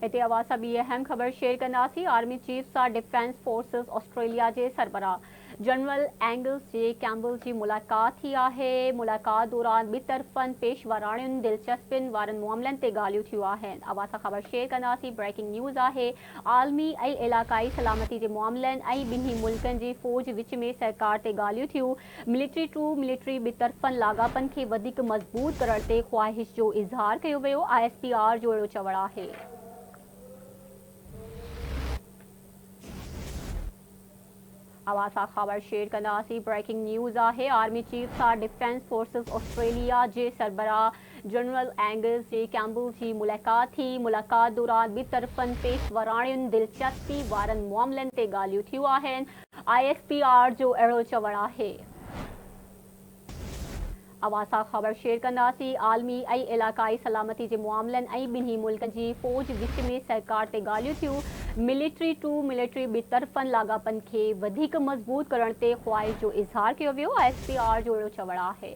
इते अवासा बी अहम खबर शेयर कंदासीं। आर्मी चीफ सां डिफेंस फोर्सेस ऑस्ट्रेलिया के सरबराह जनरल एंगल्स जे कैम्बल की मुलाकात थी आहे। मुलाकात दौरान ॿि तरफ़नि पेशवाराणियुनि दिलचस्पियुनि वारनि मामलनि ते ॻाल्हियूं थियूं आहिनि। अवासा ख़बर शेयर कंदासीं। ब्रेकिंग न्यूज़ आहे। आलमी ऐं इलाक़ाई सलामती के मामलनि ऐं ॿिन्ही मुल्कनि जी फ़ौज विच में सरकार ते ॻाल्हियूं थियूं। मिलिट्री टू मिलिट्री ॿि तरफ़नि लाॻापनि खे वधीक मज़बूत करण ते ख़्वाहिश जो इज़हार कयो वियो। ISPR जो अहिड़ो चवणु आहे। अवासा ख़बर शेयर कंदासीं। ब्रेकिंग न्यूज़ आहे। आर्मी चीफ सां डिफेंस फोर्सेस ऑस्ट्रेलिया जे सरबराह जनरल एंगल्स जे कैम्बल की मुलाकात थी। मुलाकात दौरान ॿि तरफ़नि पेशवाराणियुनि दिलचस्पी वारनि मामलनि ते ॻाल्हियूं थियूं आहिनि। ISPR जो अहिड़ो चवणु आहे। अवासा ख़बर शेयर कंदासीं। आलमी ऐं इलाक़ाई सलामती के मामलनि ऐं ॿिन्ही मुल्कनि जी फ़ौज विच में सरकार ते ॻाल्हियूं थियूं। मिलिट्री टू मिलिट्री ॿि तरफ़नि लाॻापनि खे वधीक मज़बूत करण ते ख़्वाहिश जो इज़हार कयो वियो। ISPR जो अहिड़ो चवणु आहे।